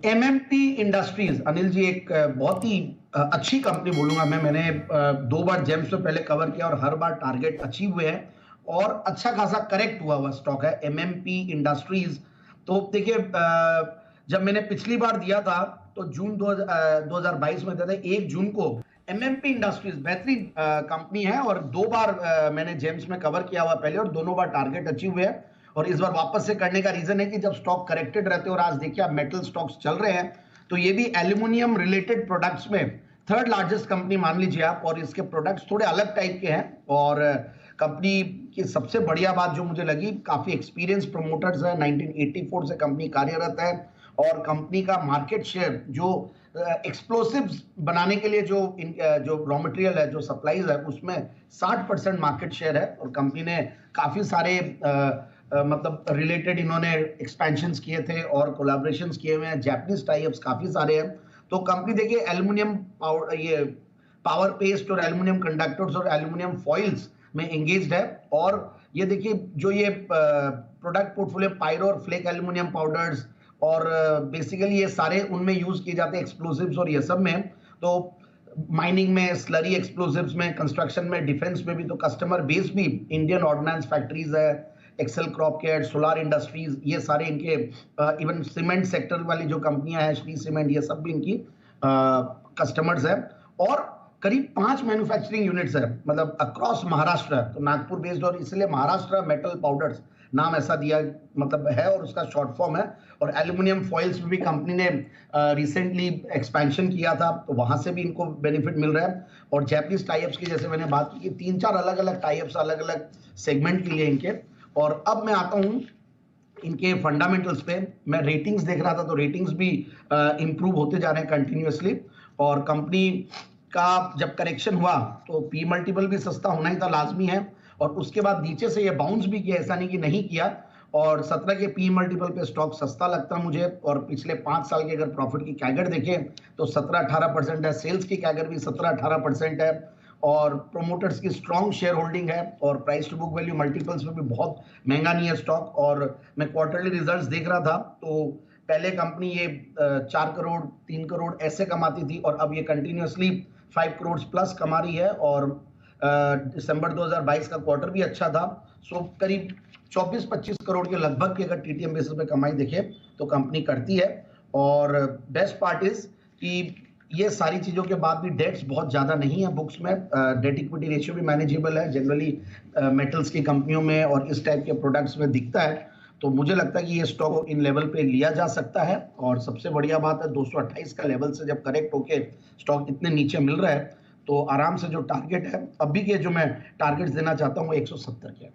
MMP industries Anil ji एक बहुत ही अच्छी कंपनी बोलूंगा मैंने 2 बार जेम्स में पहले कवर किया और हर बार टारगेट अचीव हुए हैं और अच्छा खासा करेक्ट हुआ हुआ स्टॉक है एमएमपी इंडस्ट्रीज। तो देखिए जब मैंने पिछली बार दिया था तो जून 2022 में दिया था 1 जून को। एमएमपी इंडस्ट्रीज बेहतरीन कंपनी है और 2 बार मैंने जेम्स में कवर किया हुआ पहले और दोनों बार टारगेट अचीव हुए हैं और इस बार वापस से करने का रीजन है कि जब स्टॉक करेक्टेड रहते हैं और आज देखिए आप मेटल स्टॉक्स चल रहे हैं तो ये भी एल्यूमिनियम रिलेटेड प्रोडक्ट्स में थर्ड लार्जेस्ट कंपनी मान लीजिए आप और इसके प्रोडक्ट्स थोड़े अलग टाइप के हैं। और कंपनी की सबसे बढ़िया बात जो मुझे लगी काफी एक्सपीरियंस प्रमोटर्स है 1984 से कंपनी कार्यरत है और कंपनी का मार्केट शेयर जो एक्सप्लोसिव्स बनाने के लिए जो रॉ मटेरियल है जो सप्लाईज है उसमें 60% मार्केट शेयर है और कंपनी ने काफी सारे मतलब रिलेटेड इन्होंने एक्सपेंशंस किए थे और कोलैबोरेशंस किए हुए हैं जापानीज टाइप्स काफी सारे हैं। तो कंपनी देखिए एल्युमिनियम पावर पेस्ट और एल्युमिनियम कंडक्टर्स और एल्युमिनियम फॉइल्स में एंगेज्ड है और ये देखिए जो ये प्रोडक्ट पोर्टफोलियो पायरो और फ्लेक एल्युमिनियम पाउडर्स और बेसिकली ये सारे उनमें यूज किए जाते हैं एक्सप्लोसिव्स और ये सब में। तो माइनिंग में स्लरी एक्सप्लोसिव्स में कंस्ट्रक्शन में डिफेंस में भी तो कस्टमर बेस भी इंडियन ऑर्डिनेंस फैक्ट्रीज है Excel Crop Care Solar Industries ये सारे इनके इवन सीमेंट सेक्टर वाली जो कंपनियां हैं श्री सीमेंट ये सब भी इनकी कस्टमर्स है और करीब 5 मैन्युफैक्चरिंग यूनिट्स है मतलब अक्रॉस महाराष्ट्र तो नागपुर बेस्ड और इसलिए महाराष्ट्र मेटल पाउडर्स नाम ऐसा दिया मतलब है और उसका शॉर्ट फॉर्म है। और एल्युमिनियम फॉइल्स में भी कंपनी ने रिसेंटली एक्सपेंशन किया था तो वहां से भी इनको बेनिफिट मिल रहा है और जैपनीज टाइप्स की जैसे मैंने बात की 3-4 अलग अलग टाइप्स अलग अलग सेगमेंट के लिए इनके। और अब मैं आता हूं इनके फंडामेंटल्स पे। मैं रेटिंग्स देख रहा था तो रेटिंग्स भी इंप्रूव होते जा रहे हैं कंटिन्यूअसली और कंपनी का जब करेक्शन हुआ तो पी मल्टीपल भी सस्ता होना ही था लाजमी है और उसके बाद नीचे से ये बाउंस भी किया ऐसा नहीं कि नहीं किया और 17 के पी मल्टीपल पे स्टॉक सस्ता लगता मुझे और पिछले 5 साल के अगर प्रॉफिट की कैगर देखें तो 17-18% है सेल्स की कैगर भी 17-18% है और प्रोमोटर्स की स्ट्रॉन्ग शेयर होल्डिंग है और price to book value multiples में भी बहुत महंगा नहीं है स्टॉक। और मैं क्वार्टरली रिजल्ट्स देख रहा था तो पहले कंपनी ये 4 करोड़ 3 करोड़ ऐसे कमाती थी और अब ये कंटिन्यूअसली 5 करोड़ प्लस कमा रही है और दिसंबर 2022 का क्वार्टर भी अच्छा था। सो करीब 24-25 करोड़ के लगभग की अगर टीटीएम बेसिस पे कमाई देखे तो कंपनी करती है। और बेस्ट पार्ट इज कि ये सारी चीजों के बाद भी डेट्स बहुत ज्यादा नहीं है बुक्स में डेट इक्विटी रेशियो भी मैनेजेबल है जनरली मेटल्स की कंपनियों में और इस टाइप के प्रोडक्ट्स में दिखता है। तो मुझे लगता है कि ये स्टॉक इन लेवल पे लिया जा सकता है और सबसे बढ़िया बात है 228 का लेवल से जब करेक्ट होके स्टॉक इतने नीचे मिल रहा है तो आराम से जो टारगेट है अभी के जो मैं टारगेट्स देना चाहता हूँ वो 170 के है।